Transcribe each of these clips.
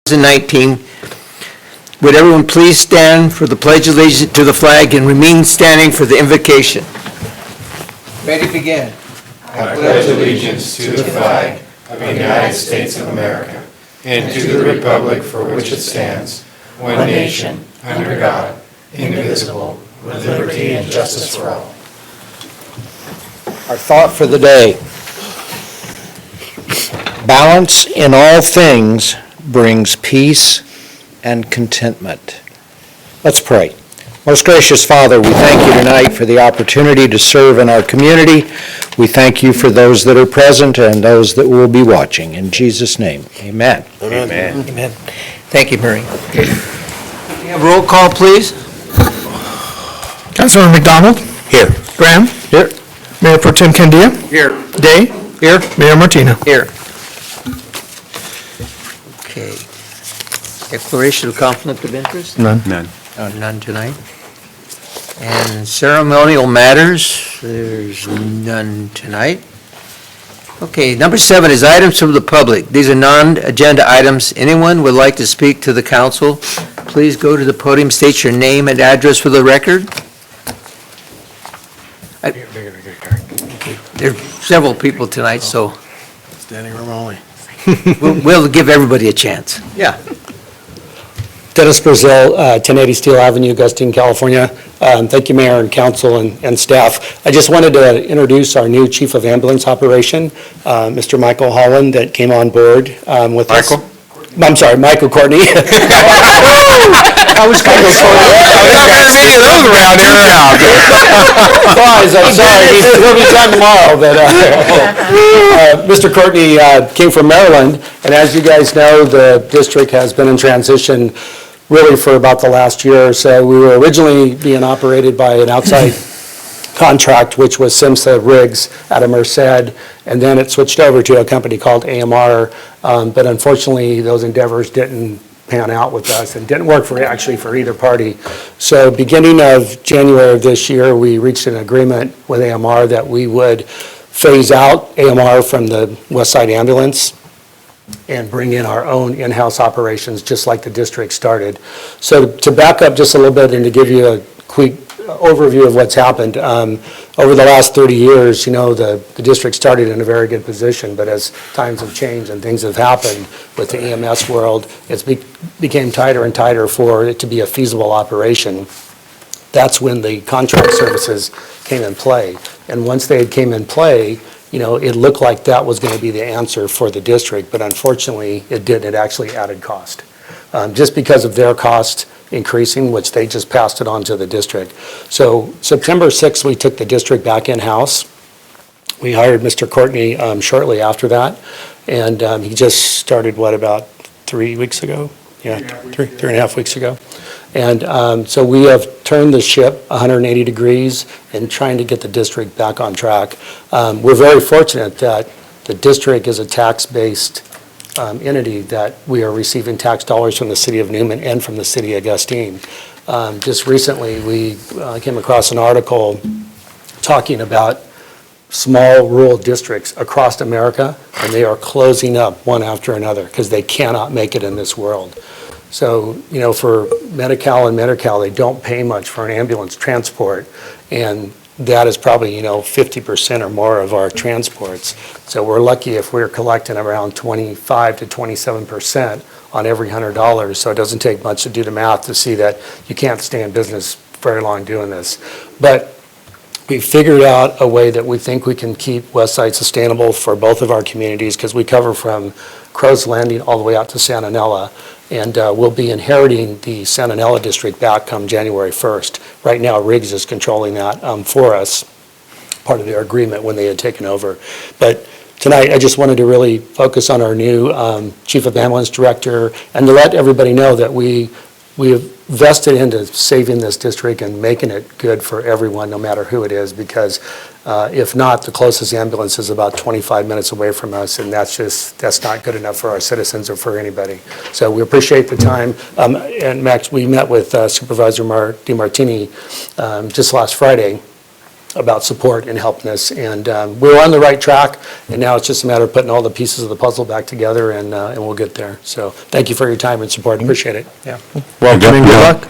2019. Would everyone please stand for the Pledge of Allegiance to the flag and remain standing for the invocation? Ready to begin. I pledge allegiance to the flag of the United States of America and to the republic for which it stands, one nation, under God, indivisible, with liberty and justice for all. Our thought for the day: balance in all things brings peace and contentment. Let's pray. Most gracious Father, we thank you tonight for the opportunity to serve in our community. We thank you for those that are present and those that will be watching. In Jesus' name, amen. Amen. Amen. Thank you, Mary. We have roll call, please. Councilmember McDonald. Here. Graham. Here. Mayor Pro Tem Candia. Here. Day. Here. Mayor Martino. Here. Okay. Declaration of conflict of interest? None. None tonight. And ceremonial matters, there's none tonight. Okay, number 7 is items from the public. These are non-agenda items. Anyone would like to speak to the council, please go to the podium, state your name and address for the record. Okay, there are several people tonight, so Standing room only. we'll give everybody a chance. Yeah. Dennis Brazil, 1080 Steel Avenue, Augustine, California. Thank you, Mayor and Council and staff. I just wanted to introduce our new Chief of Ambulance Operation, Mr. Michael Holland, that came on board with us. Michael? I'm sorry, Michael Courtney. I was kind of I'm sorry, he'll be done tomorrow, but Mr. Courtney came from Maryland, and as you guys know, the district has been in transition really for about the last year or so. We were originally being operated by an outside contract, which was Simsa Riggs out of Merced, and then it switched over to a company called AMR, but unfortunately, those endeavors didn't pan out with us and didn't work for either party. So beginning of January of this year, we reached an agreement with AMR that we would phase out AMR from the West Side Ambulance and bring in our own in-house operations, just like the district started. So to back up just a little bit and to give you a quick overview of what's happened, over the last 30 years, you know, the district started in a very good position, but as times have changed and things have happened with the EMS world, it's became tighter and tighter for it to be a feasible operation. That's when the contract services came in play. And once they came in play, you know, it looked like that was going to be the answer for the district, but unfortunately, it didn't. It actually added cost. Just because of their cost increasing, which they just passed it on to the district. So September 6th, we took the district back in-house. We hired Mr. Courtney shortly after that, and he just started, about 3 weeks ago? Yeah, three and a half weeks ago. And so we have turned the ship 180 degrees and trying to get the district back on track. We're very fortunate that the district is a tax-based entity, that we are receiving tax dollars from the city of Newman and from the city of Augustine. Just recently, we came across an article talking about small rural districts across America, and they are closing up one after another because they cannot make it in this world. So, you know, for Medi-Cal and Medi-Cal, they don't pay much for an ambulance transport, and that is probably, 50% or more of our transports. So we're lucky if we're collecting around 25 to 27% on every $100. So it doesn't take much to do the math to see that you can't stay in business very long doing this. But we figured out a way that we think we can keep Westside sustainable for both of our communities, because we cover from Crow's Landing all the way out to Santa Nella. And we'll be inheriting the Santa Nella district back come January 1st. Right now, Riggs is controlling that for us, part of their agreement when they had taken over. But tonight, I just wanted to really focus on our new Chief of Ambulance Director and to let everybody know that we have vested into saving this district and making it good for everyone, no matter who it is, because if not, the closest ambulance is about 25 minutes away from us, and that's not good enough for our citizens or for anybody. So we appreciate the time. And Max, we met with Supervisor DiMartini just last Friday, about support and helping us. And we're on the right track, and now it's just a matter of putting all the pieces of the puzzle back together, and we'll get there. So thank you for your time and support. Appreciate it. Welcome and good luck.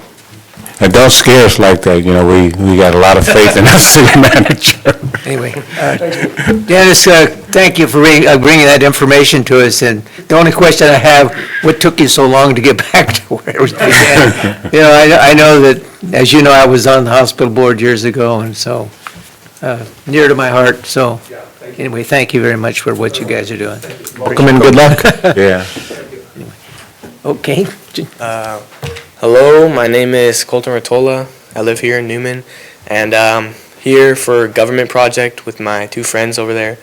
And don't scare us like that, you know, we got a lot of faith in our city manager. Anyway, Dennis, thank you for bringing that information to us, and the only question I have, what took you so long to get back to where it was began? You know, I know that, as you know, I was on the hospital board years ago, and so, near to my heart, so, anyway, thank you very much for what you guys are doing. Welcome and good luck. Yeah. Okay. Hello, my name is Colton Rotola. I live here in Newman, and I'm here for a government project with my two friends over there.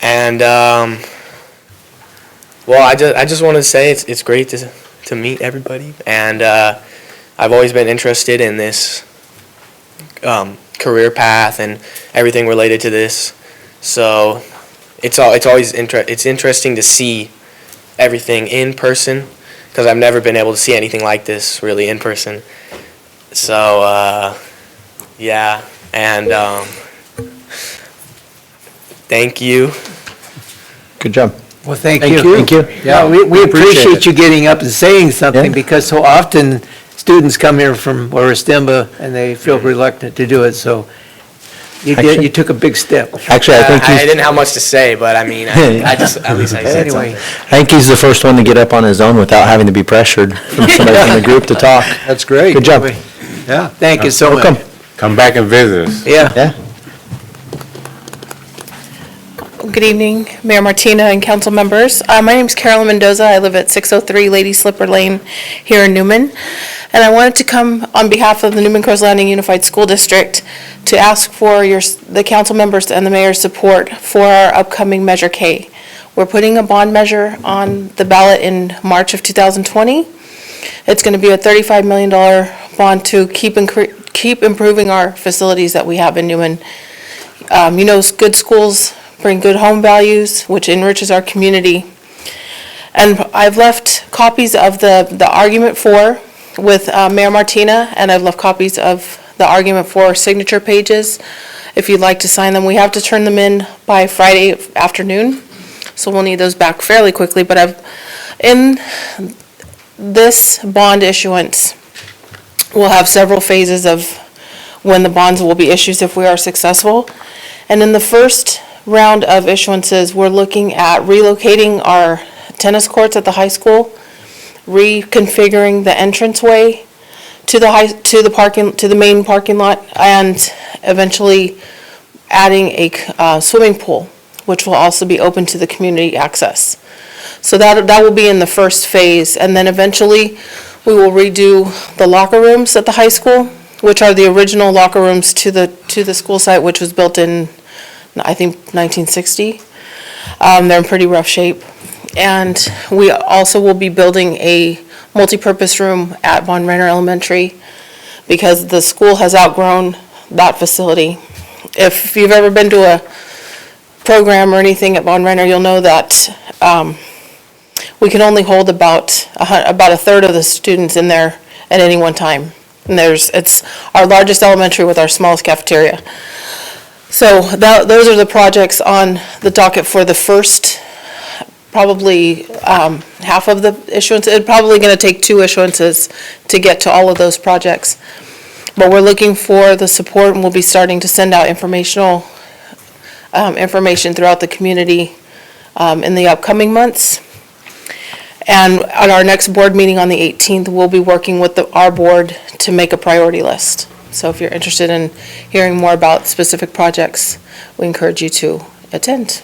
And well, I just want to say it's great to meet everybody, and I've always been interested in this career path and everything related to this. So it's always interesting to see everything in person, because I've never been able to see anything like this really in person. So, yeah, and thank you. Good job. Well, thank Thank you. you. Thank you. Yeah, we Appreciate appreciate it. you getting up and saying something, Yeah. because so often students come here from Oristimba and they feel reluctant to do it, so Actually- you took a big step. Actually, I think I he's, didn't have much to say, but I mean, I just at least I said Anyway, something. I think he's the first one to get up on his own without having to be pressured from somebody from the group to talk. that's great. Good job. Yeah. thank you so much. Welcome. Come back and visit us. Yeah. Yeah. Good evening, Mayor Martina and council members. My name is Carolyn Mendoza. I live at 603 Lady Slipper Lane here in Newman. And I wanted to come on behalf of the Newman Crows Landing Unified School District to ask for the council members and the mayor's support for our upcoming Measure K. We're putting a bond measure on the ballot in March of 2020. It's going to be a $35 million bond to keep improving our facilities that we have in Newman. You know, good schools bring good home values, which enriches our community. And I've left copies of the argument for with Mayor Martina, and I've left copies of the argument for signature pages. If you'd like to sign them, we have to turn them in by Friday afternoon, so we'll need those back fairly quickly. But in this bond issuance, we'll have several phases of when the bonds will be issued if we are successful. And in the first round of issuances, we're looking at relocating our tennis courts at the high school, reconfiguring the entranceway to the main parking lot, and eventually adding a swimming pool, which will also be open to the community access. So that will be in the first phase, and then eventually we will redo the locker rooms at the high school, which are the original locker rooms to the school site, which was built in, I think, 1960. They're in pretty rough shape. And we also will be building a multipurpose room at Von Renner Elementary, because the school has outgrown that facility. If you've ever been to a program or anything at Von Renner, you'll know that we can only hold about a third of the students in there at any one time. And it's our largest elementary with our smallest cafeteria. So those are the projects on the docket for the first, probably half of the issuance. It's probably going to take 2 issuances to get to all of those projects. But we're looking for the support, and we'll be starting to send out information throughout the community in the upcoming months. And at our next board meeting on the 18th, we'll be working with our board to make a priority list. So if you're interested in hearing more about specific projects, we encourage you to attend.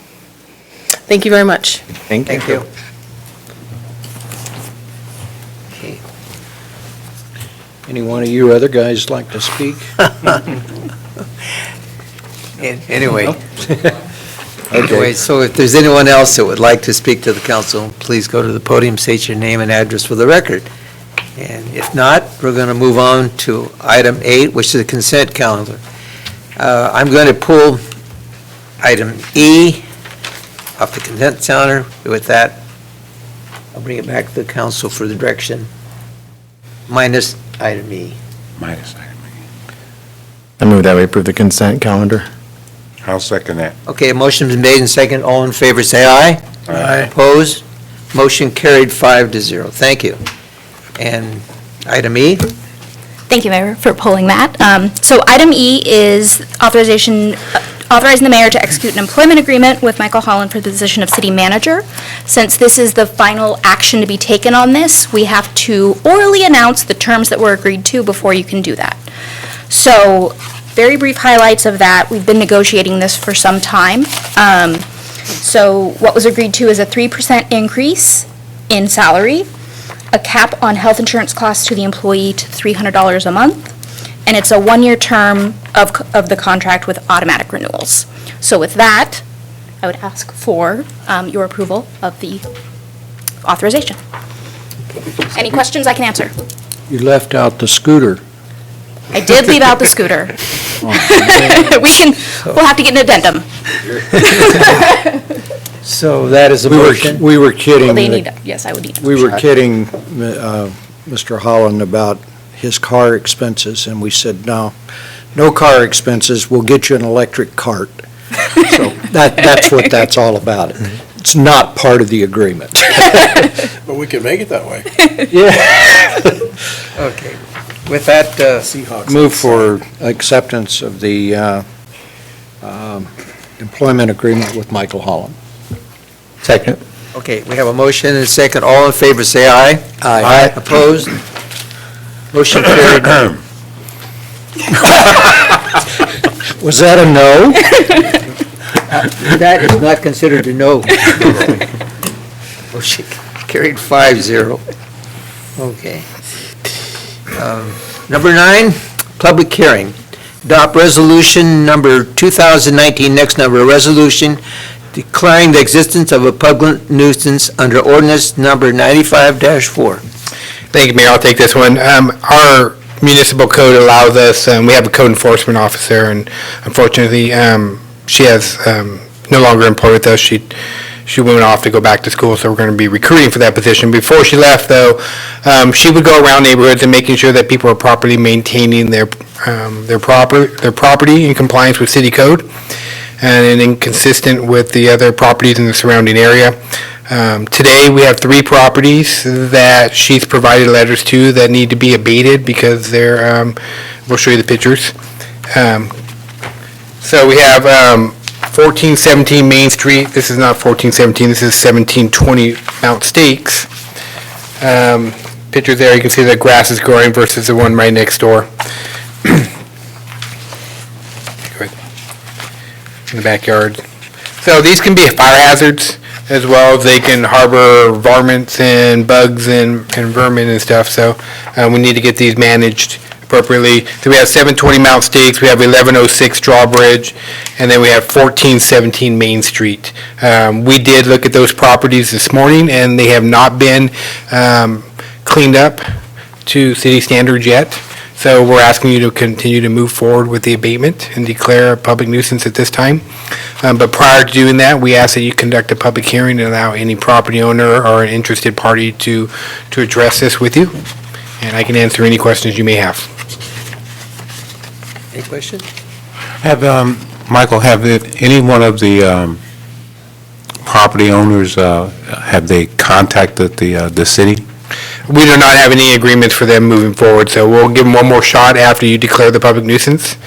Thank you very much. Thank you. Okay. Any one of you other guys like to speak? Anyway. Okay. Anyway, so if there's anyone else that would like to speak to the council, please go to the podium, state your name and address for the record. And if not, we're going to move on to item 8, which is the consent calendar. I'm going to pull item E off the consent calendar. With that, I'll bring it back to the council for the direction, minus item E. Minus item. I move that we approve the consent calendar. I'll second that. Okay, a motion's been made and second. All in favor, say aye. Aye. Opposed? Motion carried 5-0. Thank you. And item E? Thank you, Mayor, for pulling that. So item E is authorizing the mayor to execute an employment agreement with Michael Holland for the position of city manager. Since this is the final action to be taken on this, we have to orally announce the terms that were agreed to before you can do that. So, very brief highlights of that. We've been negotiating this for some time. So what was agreed to is a 3% increase in salary, a cap on health insurance costs to the employee to $300 a month, and it's a one-year term of the contract with automatic renewals. So with that, I would ask for your approval of the authorization. Any questions I can answer? You left out the scooter. I did leave out the scooter. We'll have to get an addendum. So that is a motion. We were kidding. Well, they need, yes, I would need. We were kidding Mr. Holland about his car expenses, and we said, no car expenses, we'll get you an electric cart. So that's what that's all about. It's not part of the agreement. But we could make it that way. Okay. With that, Seahawks. Move for acceptance of the employment agreement with Michael Holland. Second. okay, we have a motion and a second. All in favor, say aye. Aye. Opposed? Motion carried. Was that a no? That is not considered a no. Motion carried 5-0. Okay. Number 9, public hearing. Adopt resolution number 2019, next number, a resolution declaring the existence of a public nuisance under ordinance number 95-4. Thank you, Mayor. I'll take this one. Our municipal code allows us, we have a code enforcement officer, and unfortunately, she has no longer employed with us. She went off to go back to school, so we're going to be recruiting for that position. Before she left, though, she would go around neighborhoods and making sure that people are properly maintaining their property in compliance with city code and inconsistent with the other properties in the surrounding area. Today, we have 3 properties that she's provided letters to that need to be abated because they're, we'll show you the pictures. So we have 1417 Main Street. This is not 1417, this is 1720 Mount Stakes. Picture there, you can see the grass is growing versus the one right next door. In the backyard. So these can be fire hazards as well. They can harbor varmints and bugs and vermin and stuff. So we need to get these managed appropriately. So we have 720 Mount Stakes, we have 1106 Drawbridge, and then we have 1417 Main Street. We did look at those properties this morning, and they have not been cleaned up to city standards yet. So we're asking you to continue to move forward with the abatement and declare a public nuisance at this time. But prior to doing that, we ask that you conduct a public hearing and allow any property owner or an interested party to address this with you. And I can answer any questions you may have. Any questions? Michael, have any one of the property owners, have they contacted the city? We do not have any agreements for them moving forward, so we'll give them one more shot after you declare the public nuisance.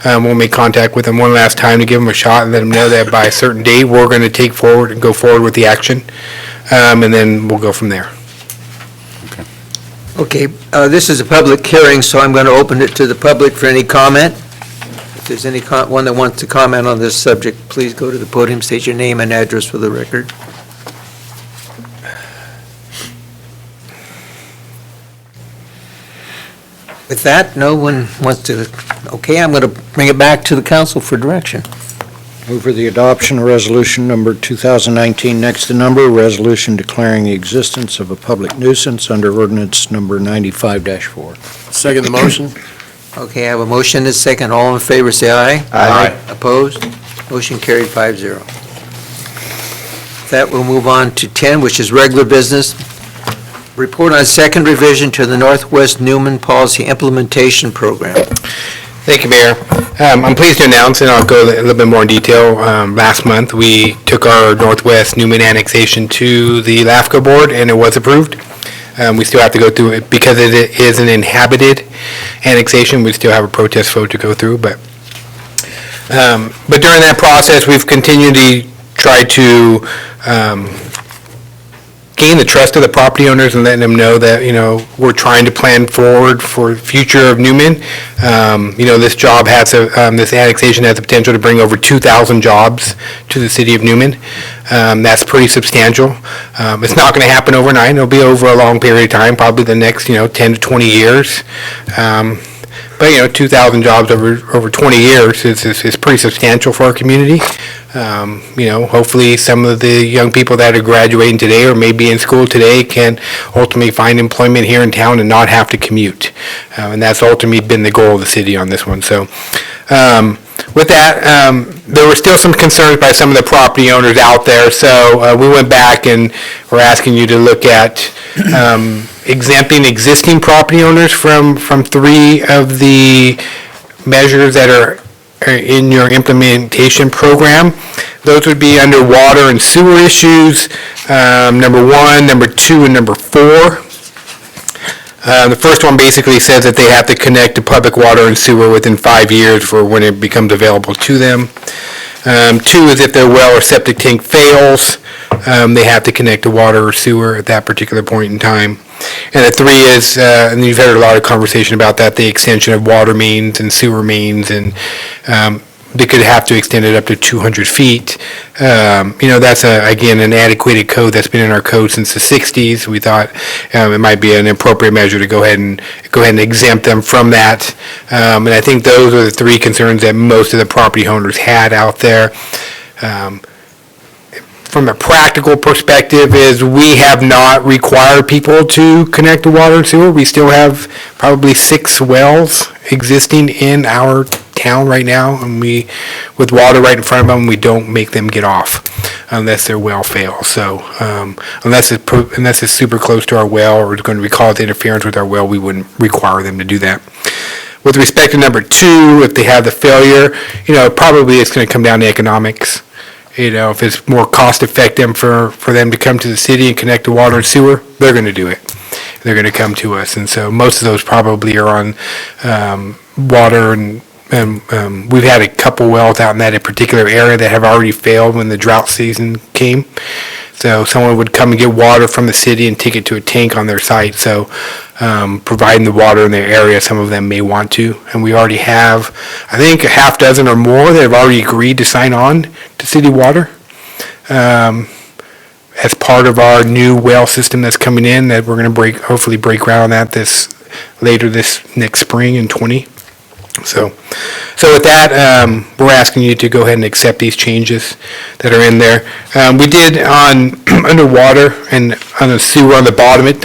We'll make contact with them one last time to give them a shot and let them know that by a certain date, we're going to go forward with the action, and then we'll go from there. Okay, this is a public hearing, so I'm going to open it to the public for any comment. If there's one that wants to comment on this subject, please go to the podium, state your name and address for the record. With that, no one wants to, okay, I'm going to bring it back to the council for direction. Move for the adoption of resolution number 2019, next to number, resolution declaring the existence of a public nuisance under ordinance number 95-4. Second the motion. Okay, I have a motion and a second. All in favor, say aye. Aye. Opposed? Motion carried 5-0. With that, we'll move on to 10, which is regular business. Report on second revision to the Northwest Newman Policy Implementation Program. Thank you, Mayor. I'm pleased to announce, and I'll go a little bit more in detail, last month, we took our Northwest Newman annexation to the LAFCO board, and it was approved. We still have to go through it, because it is an inhabited annexation, we still have a protest vote to go through, but during that process, we've continued to try to gain the trust of the property owners and letting them know that, we're trying to plan forward for the future of Newman. This job has, this annexation has the potential to bring over 2,000 jobs to the city of Newman. That's pretty substantial. It's not going to happen overnight. It'll be over a long period of time, probably the next, 10 to 20 years. But 2,000 jobs over 20 years is pretty substantial for our community. Hopefully some of the young people that are graduating today or maybe in school today can ultimately find employment here in town and not have to commute. And that's ultimately been the goal of the city on this one. So with that, there were still some concerns by some of the property owners out there. So we went back and we're asking you to look at exempting existing property owners from 3 of the measures that are in your implementation program. Those would be under water and sewer issues, number 1, number 2, and number 4. The first one basically says that they have to connect to public water and sewer within 5 years for when it becomes available to them. 2 is if their well or septic tank fails, they have to connect to water or sewer at that particular point in time. And the 3 is, and you've heard a lot of conversation about that, the extension of water mains and sewer mains, and they could have to extend it up to 200 feet. That's, again, an antiquated code that's been in our code since the 60s. We thought it might be an appropriate measure to go ahead and exempt them from that. And I think those are the 3 concerns that most of the property owners had out there. From a practical perspective is we have not required people to connect to water and sewer. We still have probably 6 wells existing in our town right now, and with water right in front of them, we don't make them get off unless their well fails. So unless it's super close to our well or it's going to cause interference with our well, we wouldn't require them to do that. With respect to number 2, if they have the failure, probably it's going to come down to economics. If it's more cost effective for them to come to the city and connect to water and sewer, they're going to do it. They're going to come to us. And so most of those probably are on water, and we've had a couple wells out in that particular area that have already failed when the drought season came. So someone would come and get water from the city and take it to a tank on their site. So providing the water in their area, some of them may want to. And we already have, I think, a half dozen or more that have already agreed to sign on to city water as part of our new well system that's coming in, that we're going to hopefully break ground on that later this next spring in 20. So with that, we're asking you to go ahead and accept these changes that are in there. We did on underwater and on the sewer on the bottom, it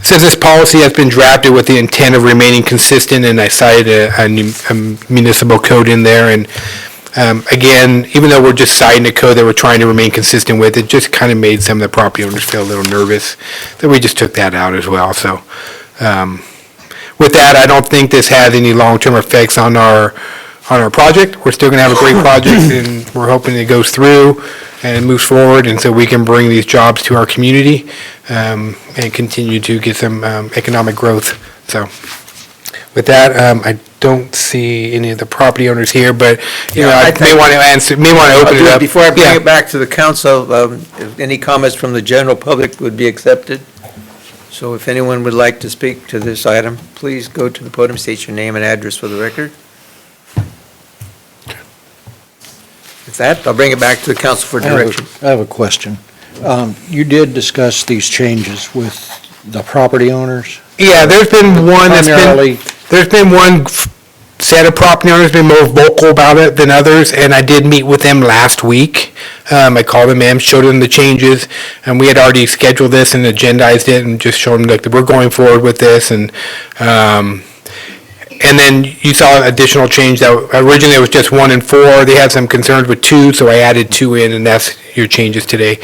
says this policy has been drafted with the intent of remaining consistent, and I cited a municipal code in there. And again, even though we're just citing a code that we're trying to remain consistent with, it just kind of made some of the property owners feel a little nervous that we just took that out as well. So with that, I don't think this has any long-term effects on our project. We're still going to have a great project, and we're hoping it goes through and moves forward, and so we can bring these jobs to our community and continue to get some economic growth. So with that, I don't see any of the property owners here, but I may want to open it up. Before I bring it back to the council, any comments from the general public would be accepted. So if anyone would like to speak to this item, please go to the podium, state your name and address for the record. With that, I'll bring it back to the council for direction. I have a question. You did discuss these changes with the property owners? Yeah, there's been one set of property owners been more vocal about it than others, and I did meet with them last week. I called them in, showed them the changes, and we had already scheduled this and agendized it, and just showed them that we're going forward with this. And then you saw an additional change that originally it was just 1 and 4. They had some concerns with 2, so I added 2 in, and that's your changes today.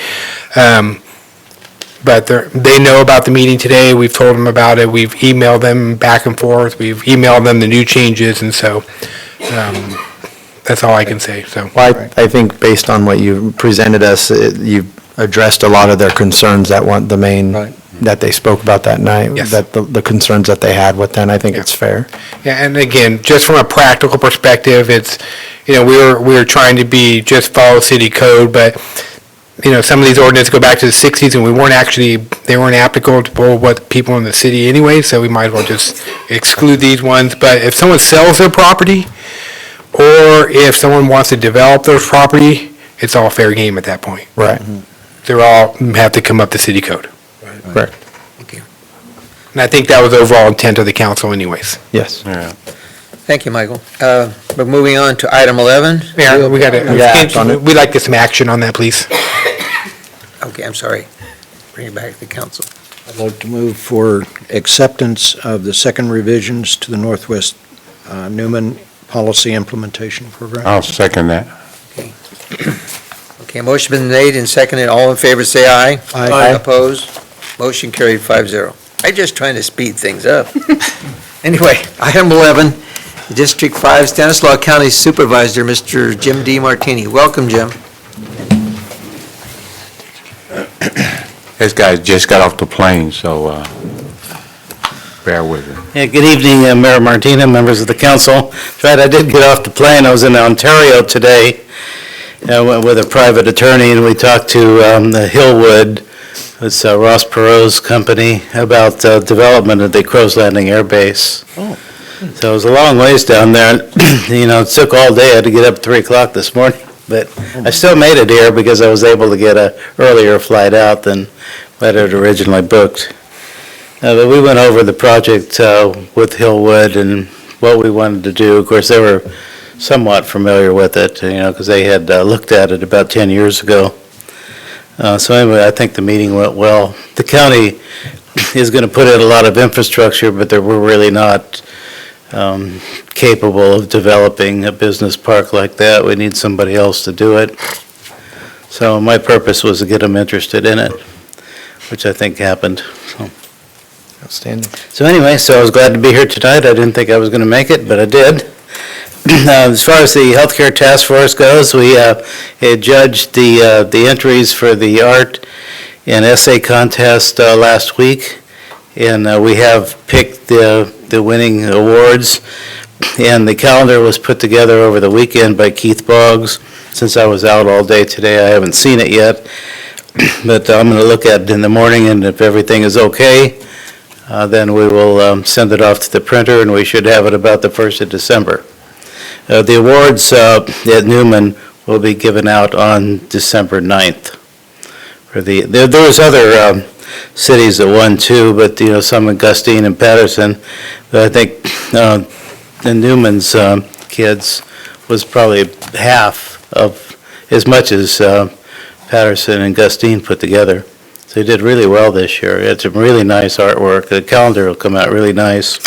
but they know about the meeting today. We've told them about it. We've emailed them back and forth. We've emailed them the new changes, and so that's all I can say, so. Well, I think based on what you presented us, you've addressed a lot of their concerns that that they spoke about that night. Yes. That the concerns that they had with that, and I think it's fair. Yeah, and again, just from a practical perspective, it's, we were trying to just follow city code, but, some of these ordinances go back to the 60s, and they weren't applicable to what people in the city anyway, so we might as well just exclude these ones. But if someone sells their property, or if someone wants to develop their property, it's all fair game at that point. Right. They're all have to come up to city code. Correct. Thank you. And I think that was the overall intent of the council anyways. Yes. Thank you, Michael. We're moving on to item 11. Yeah, we got act on to, it. we'd like to get some action on that, please. Okay, I'm sorry. Bring it back to the council. I'd like to move for acceptance of the second revisions to the Northwest Newman Policy Implementation Program. I'll second that. Okay, motion been made and seconded. All in favor, say aye. Aye. Opposed? Motion carried 5-0. I'm just trying to speed things up. Anyway, item 11, District 5 Stanislaus County Supervisor, Mr. Jim D. Martini. Welcome, Jim. This guy just got off the plane, so bear with him. Yeah, good evening, Mayor Martina, members of the council. That's right, I did get off the plane. I was in Ontario today with a private attorney, and we talked to the Hillwood, it's Ross Perot's company, about development of the Crow's Landing Air Base. Oh. So it was a long ways down there. It took all day. I had to get up at 3 o'clock this morning, but I still made it here because I was able to get an earlier flight out than what I had originally booked. But we went over the project with Hillwood and what we wanted to do. Of course, they were somewhat familiar with it, because they had looked at it about 10 years ago. So anyway, I think the meeting went well. The county is going to put in a lot of infrastructure, but we're really not capable of developing a business park like that. We need somebody else to do it. So my purpose was to get them interested in it, which I think happened. Outstanding. So anyway, I was glad to be here tonight. I didn't think I was going to make it, but I did. As far as the healthcare task force goes, we had judged the entries for the art and essay contest last week, and we have picked the winning awards. And the calendar was put together over the weekend by Keith Boggs. Since I was out all day today, I haven't seen it yet, but I'm going to look at it in the morning, and if everything is okay, then we will send it off to the printer, and we should have it about the 1st of December. The awards at Newman will be given out on December 9th. There was other cities that won too, but some in Gustine and Patterson. But I think the Newman's kids was probably half of as much as Patterson and Gustine put together. So they did really well this year. It's a really nice artwork. The calendar will come out really nice.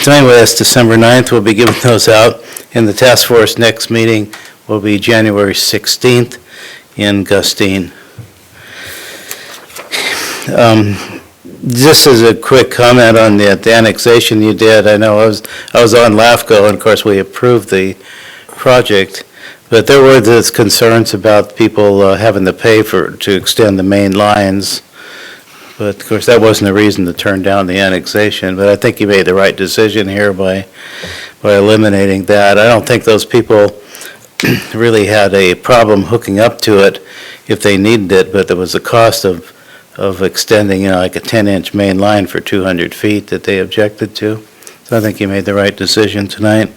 So anyway, that's December 9th. We'll be giving those out. And the task force next meeting will be January 16th in Gustine. Just as a quick comment on the annexation you did, I know I was on LAFCO, and of course we approved the project, but there were these concerns about people having to pay to extend the main lines. But of course, that wasn't a reason to turn down the annexation, but I think you made the right decision here by eliminating that. I don't think those people really had a problem hooking up to it if they needed it, but there was a cost of extending, like a 10-inch main line for 200 feet that they objected to. So I think you made the right decision tonight.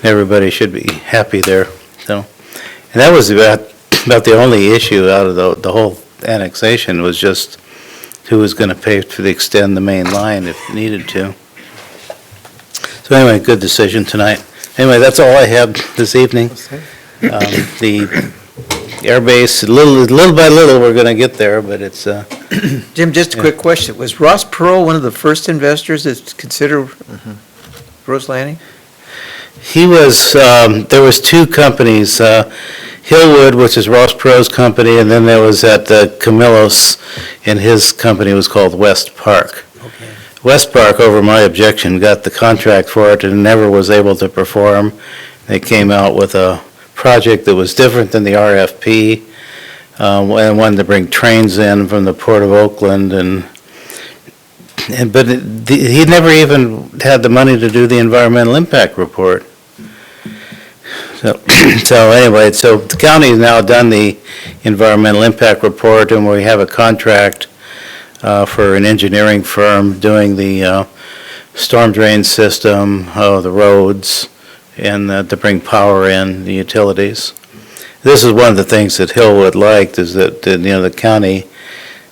Everybody should be happy there. So, and that was about the only issue out of the whole annexation, was just who was going to pay to extend the main line if needed to. So anyway, good decision tonight. Anyway, that's all I have this evening. The air base, little by little, we're going to get there, but it's... Jim, just a quick question. Was Ross Perot one of the first investors that considered Crow's Landing? He was, there was two companies. Hillwood, which is Ross Perot's company, and then there was at Camillus, and his company was called West Park. West Park, over my objection, got the contract for it and never was able to perform. They came out with a project that was different than the RFP, and wanted to bring trains in from the Port of Oakland, but he never even had the money to do the environmental impact report. So anyway, so the county has now done the environmental impact report, and we have a contract for an engineering firm doing the storm drain system, the roads, and to bring power in, the utilities. This is one of the things that Hillwood liked, is that the county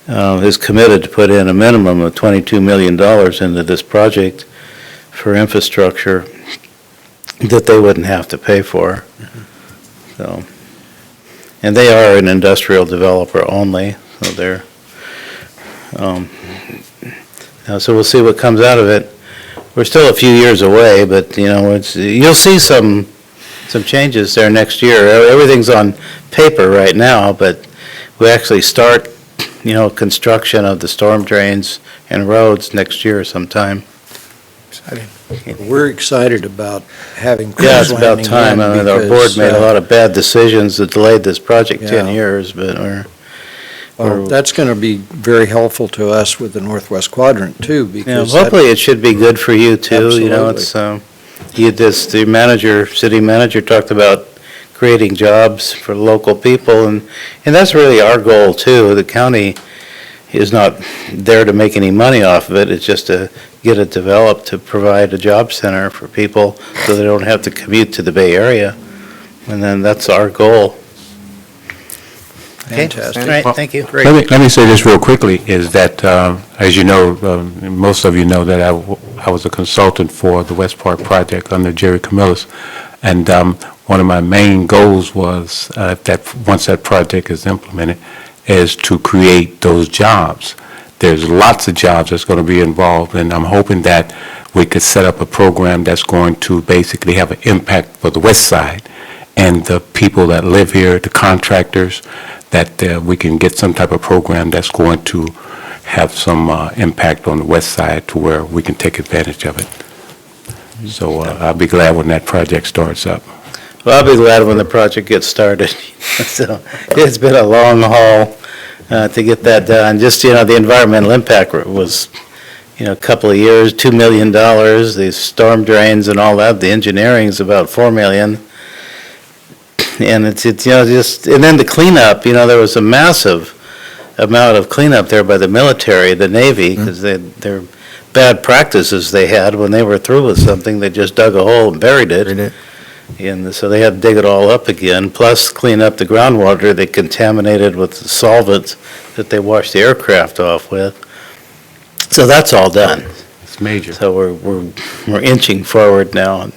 is committed to put in a minimum of $22 million into this project for infrastructure that they wouldn't have to pay for. So, and they are an industrial developer only, so they're, so we'll see what comes out of it. We're still a few years away, but, you'll see some changes there next year. Everything's on paper right now, but we actually start, construction of the storm drains and roads next year sometime. Exciting. We're excited about having Yeah, it's cruise about landing time. in I mean, our board because, made a lot of bad decisions that delayed this project 10 Yeah. years, but well, that's going to be very helpful to us with the Northwest Quadrant too, because that- hopefully it should be good for you too. It's, the city manager talked about creating jobs for local people, and that's really our goal too. The county is not there to make any money off of it, it's just to get it developed to provide a job center for people so they don't have to commute to the Bay Area, and then that's our goal. Okay, Fantastic. all right, thank you. Great. Let me say this real quickly, is that, as you know, most of you know that I was a consultant for the West Park project under Jerry Camillus, and one of my main goals was that once that project is implemented, is to create those jobs. There's lots of jobs that's going to be involved, and I'm hoping that we could set up a program that's going to basically have an impact for the west side and the people that live here, the contractors, that we can get some type of program that's going to have some impact on the west side to where we can take advantage of it. So I'll be glad when that project starts up. Well, I'll be glad when the project gets started. So it's been a long haul to get that done. Just, the environmental impact was, a couple of years, $2 million, the storm drains and all that, the engineering's about $4 million. And it's and then the cleanup, there was a massive amount of cleanup there by the military, the Navy, because their bad practices they had when they were through with something, they just dug a hole and buried it. And so they had to dig it all up again, plus clean up the groundwater they contaminated with the solvents that they washed the aircraft off with. So that's all done. It's major. So we're inching forward now.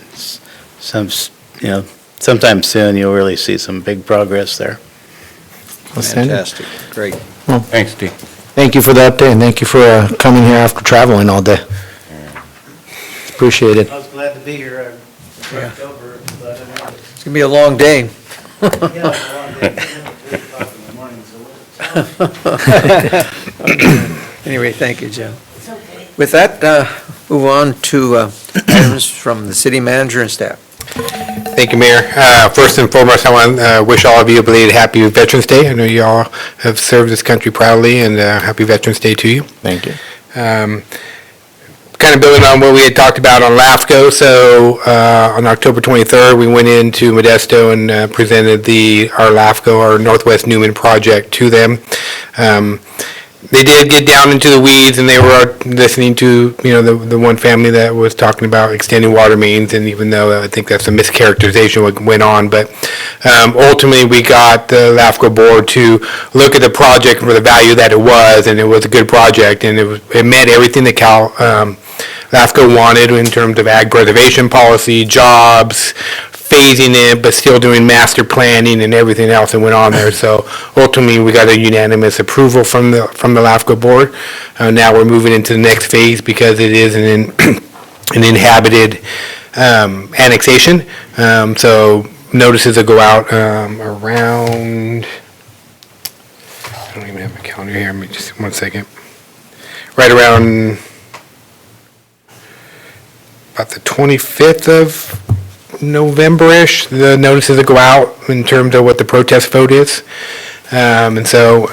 Sometime soon you'll really see some big progress there. Fantastic, great. Thanks, Steve. Thank you for the update, and thank you for coming here after traveling all day. Appreciate it. I was glad to be here. Over, but It's going to be a long day. Anyway, thank you, Jim. With that, move on to items from the city manager and staff. Thank you, Mayor. First and foremost, I want to wish all of you a belated Happy Veterans Day. I know you all have served this country proudly, and Happy Veterans Day to you. Thank you. Kind of building on what we had talked about on LAFCO, so on October 23rd, we went into Modesto and presented our LAFCO, our Northwest Newman project, to them. They did get down into the weeds, and they were listening to, the one family that was talking about extending water mains, and even though I think that's a mischaracterization what went on, but ultimately we got the LAFCO board to look at the project for the value that it was, and it was a good project, and it met everything that LAFCO wanted in terms of ag preservation policy, jobs, phasing it, but still doing master planning and everything else that went on there. So ultimately, we got a unanimous approval from the LAFCO board. Now we're moving into the next phase because it is an inhabited annexation. So notices will go out around, I don't even have my calendar here, let me just 1 second. Right around about the 25th of November-ish, the notices will go out in terms of what the protest vote is. And so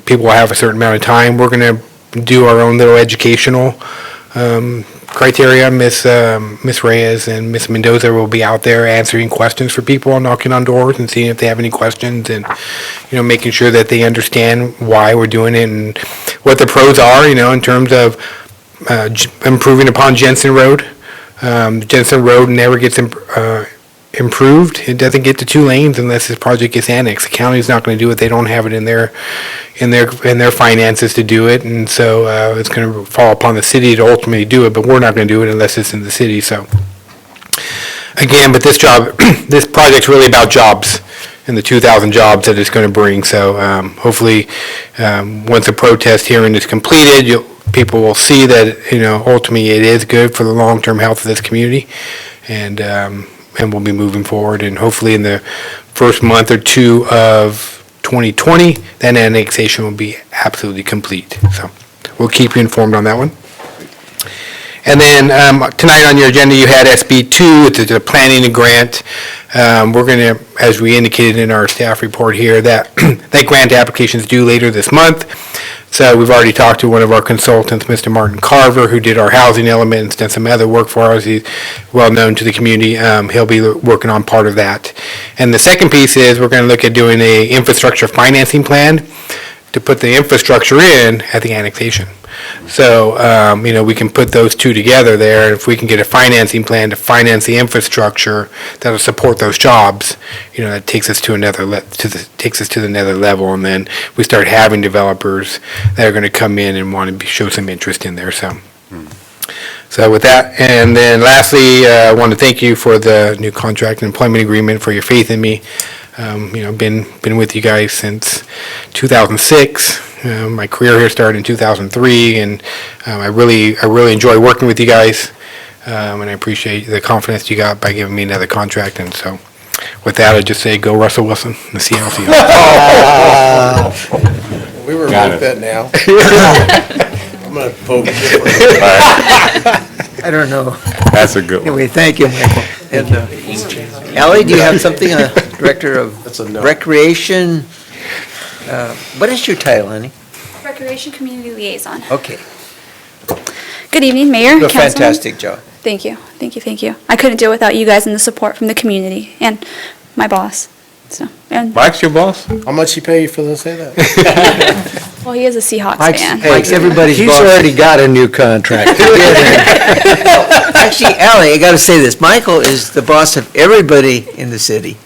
people will have a certain amount of time. We're going to do our own little educational criteria. Miss Reyes and Miss Mendoza will be out there answering questions for people, knocking on doors and seeing if they have any questions, and making sure that they understand why we're doing it and what the pros are, in terms of improving upon Jensen Road. Jensen Road never gets improved. It doesn't get to 2 lanes unless this project gets annexed. The county's not going to do it. They don't have it in their finances to do it, and so it's going to fall upon the city to ultimately do it. But we're not going to do it unless it's in the city. So again, but this project's really about jobs and the 2,000 jobs that it's going to bring. So hopefully, once the protest hearing is completed, people will see that ultimately it is good for the long-term health of this community, and we'll be moving forward, and hopefully in the first month or 2 of 2020, that annexation will be absolutely complete. So we'll keep you informed on that one. And then tonight on your agenda, you had SB 2, it's a planning grant. We're going to, as we indicated in our staff report here, that grant application is due later this month. So we've already talked to one of our consultants, Mr. Martin Carver, who did our housing element and done some other work for us. He's well known to the community. He'll be working on part of that. And the second piece is we're going to look at doing a infrastructure financing plan to put the infrastructure in at the annexation. So, we can put those two together there. If we can get a financing plan to finance the infrastructure that'll support those jobs, that takes us to another level, and then we start having developers that are going to come in and want to show some interest in there. So with that, and then lastly, I want to thank you for the new contract and employment agreement, for your faith in me. Been with you guys since 2006. My career here started in 2003, and I really enjoy working with you guys, and I appreciate the confidence you got by giving me another contract. And so with that, I just say go Russell Wilson, the CLC. We were with that now. I'm going to vote different. I don't know. That's a good one. Anyway, thank you, Michael. And Ally, do you have something, Director That's a of no. Recreation? What is your title, honey? Recreation Community Liaison. Okay. Good evening, Mayor, You do a Councilman. fantastic job. Thank you. I couldn't do it without you guys and the support from the community and my boss. So, and, Mike's your boss? How much he pay you for to say that? well, he is a Seahawks Mike's fan. everybody's He's boss. already got a new contract. Actually, Ally, I got to say this. Michael is the boss of everybody in the city.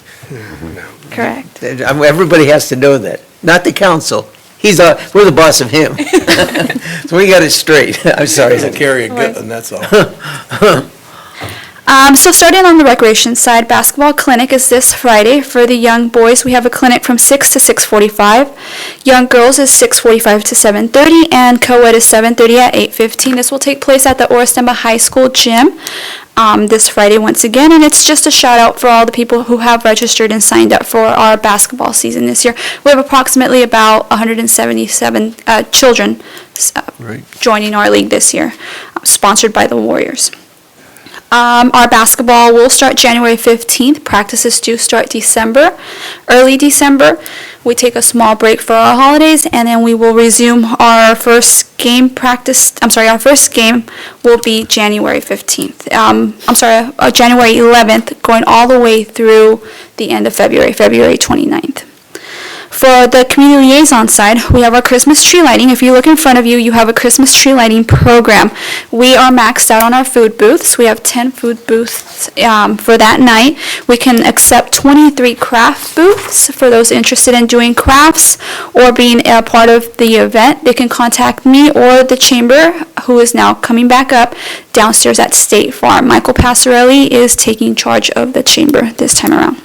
Correct. Everybody has to know that. Not the council. We're the boss of him. So we got it straight. I'm He sorry. doesn't carry a gun, that's all. So starting on the recreation side, basketball clinic is this Friday. For the young boys, we have a clinic from 6 to 6:45. Young girls is 6:45 to 7:30, and co-ed is 7:30 at 8:15. This will take place at the Orristemba High School gym this Friday once again, and it's just a shout out for all the people who have registered and signed up for our basketball season this year. We have approximately about 177 children joining our league this year, sponsored by the Warriors. Our basketball will start January 15th. Practices do start early December. We take a small break for our holidays, and then we will resume our first game our first game will be January 15th. January 11th, going all the way through the end of February 29th. For the community liaison side, we have our Christmas tree lighting. If you look in front of you, you have a Christmas tree lighting program. We are maxed out on our food booths. We have 10 food booths for that night. We can accept 23 craft booths for those interested in doing crafts or being a part of the event. They can contact me or the chamber, who is now coming back up downstairs at State Farm. Michael Passarelli is taking charge of the chamber this time around.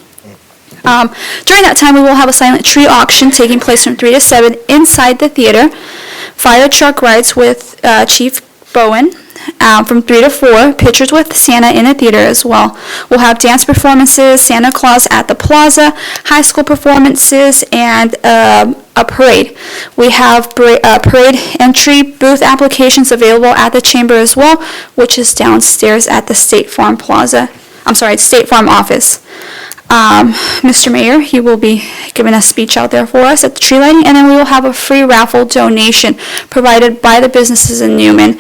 During that time, we will have a silent tree auction taking place from 3 to 7 inside the theater. Fire truck rides with Chief Bowen from 3 to 4, Pictures with Santa in the theater as well. We'll have dance performances, Santa Claus at the Plaza, high school performances, and a parade. We have parade entry booth applications available at the chamber as well, which is downstairs at the State Farm State Farm office. Mr. Mayor, he will be giving a speech out there for us at the tree lighting, and then we will have a free raffle donation provided by the businesses in Newman.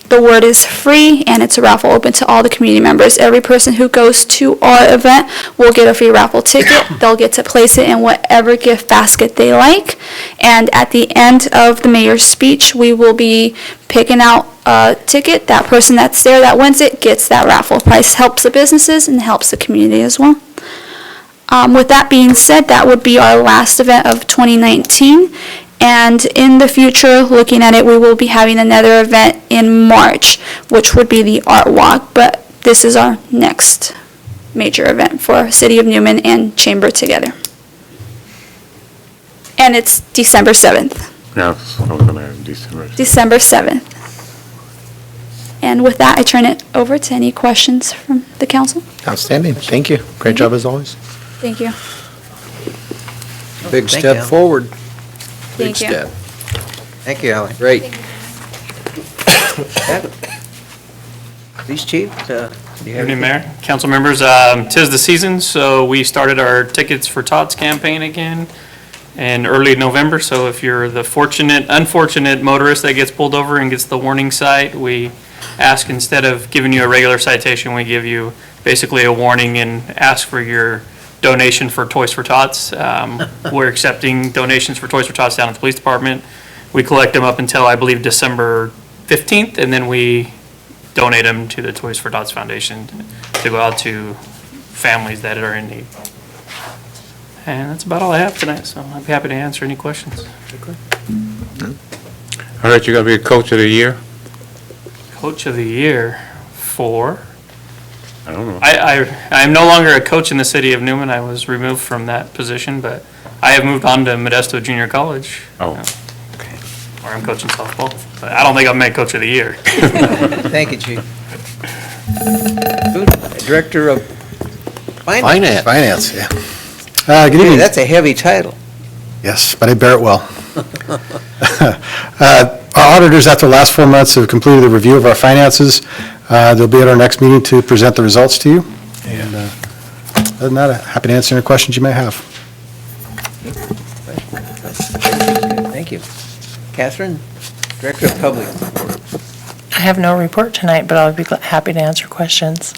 The word is free, and it's a raffle open to all the community members. Every person who goes to our event will get a free raffle ticket. They'll get to place it in whatever gift basket they like. And at the end of the mayor's speech, we will be picking out a ticket. That person that's there that wins it gets that raffle price. Helps the businesses and helps the community as well. With that being said, that would be our last event of 2019. And in the future, looking at it, we will be having another event in March, which would be the Art Walk. But this is our next major event for City of Newman and Chamber together. And it's December 7th. Yeah, December. December 7th. And with that, I turn it over to any questions from the council. Outstanding, thank you. Great job as always. Thank you. Big Thank step you. forward. Big Thank you. step. Thank you, Alan. Great. Police Chief, do you have Evening, anything? Mayor, council members. Tis the season, so we started our Tickets for Tots campaign again in early November. So if you're the unfortunate motorist that gets pulled over and gets the warning sight, we ask, instead of giving you a regular citation, we give you basically a warning and ask for your donation for Toys for Tots. We're accepting donations for Toys for Tots down at the police department. We collect them up until, I believe, December 15th, and then we donate them to the Toys for Tots Foundation to go out to families that are in need. And that's about all I have tonight, so I'd be happy to answer any questions. I heard you're gonna be a coach of the year? Coach of the Year for? I don't know. I am no longer a coach in the city of Newman. I was removed from that position, but I have moved on to Modesto Junior College. Oh. Where I'm coaching softball. But I don't think I'm made Coach of the Year. Thank you, Chief. Director of Finance. Finance, yeah. Good Hey, evening. that's a heavy title. Yes, but I bear it well. Our auditors, after the last 4 months, have completed the review of our finances. They'll be at our next meeting to present the results to you. And other than that, I'm happy to answer any questions you may have. Thank you. Catherine, Director of Public. I have no report tonight, but I'll be happy to answer questions.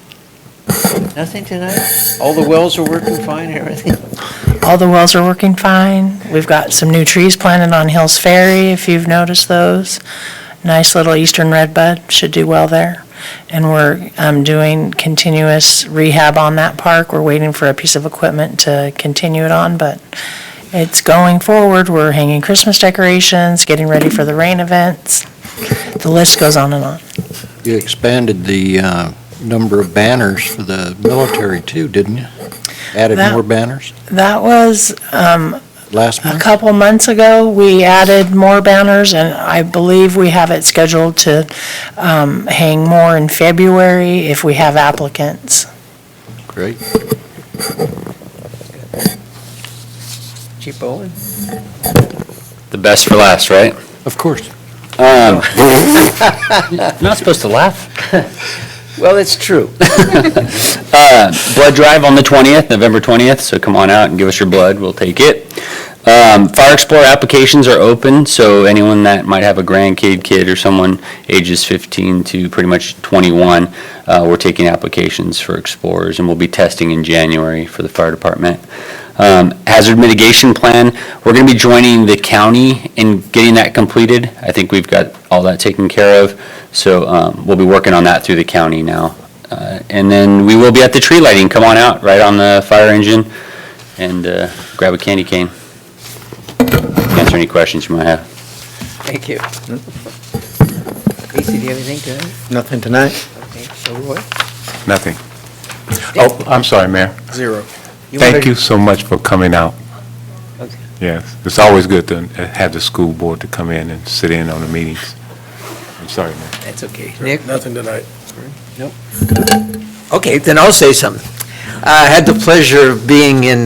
Nothing tonight? All the wells are working fine and everything? All the wells are working fine. We've got some new trees planted on Hills Ferry, if you've noticed those. Nice little eastern redbud, should do well there. And we're doing continuous rehab on that park. We're waiting for a piece of equipment to continue it on, but it's going forward. We're hanging Christmas decorations, getting ready for the rain events. The list goes on and on. You expanded the number of banners for the military too, didn't you? Added That- more banners That was last a month? couple months ago. We added more banners, and I believe we have it scheduled to hang more in February if we have applicants. Great. Chief Bowen? The best for last, right? Of course. Not supposed to laugh. Well, it's true. Blood drive on the 20th, November 20th, so come on out and give us your blood, we'll take it. Fire Explorer applications are open, so anyone that might have a grandkid, kid, or someone ages 15 to pretty much 21, we're taking applications for Explorers, and we'll be testing in January for the fire department. Hazard mitigation plan, we're going to be joining the county in getting that completed. I think we've got all that taken care of, so we'll be working on that through the county now. And then we will be at the tree lighting. Come on out, right on the fire engine, and grab a candy cane. Answer any questions you might have. Thank you. Casey, do you have anything tonight? Nothing tonight? Okay, so Roy? Nothing. Oh, I'm sorry, Mayor. Zero. Thank you so much for coming out. Okay. Yes, it's always good to have the school board to come in and sit in on the meetings. Sorry, Mayor. That's okay. Nick? Nothing tonight. Okay, then I'll say something. I had the pleasure of being in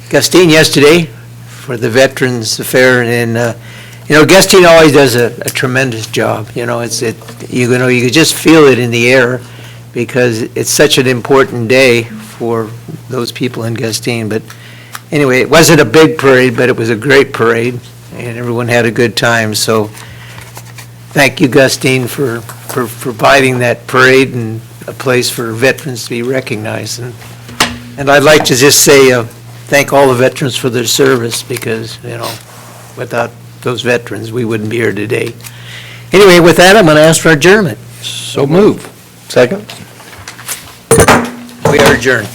Gustine yesterday for the Veterans Affair, and, Gustine always does a tremendous job. You know, you could just feel it in the air because it's such an important day for those people in Gustine. But anyway, it wasn't a big parade, but it was a great parade, and everyone had a good time. So thank you, Gustine, for providing that parade and a place for veterans to be recognized. And I'd like to just say, thank all the veterans for their service, because, without those veterans, we wouldn't be here today. Anyway, with that, I'm going to ask for adjournment. So move. Second? We are adjourned.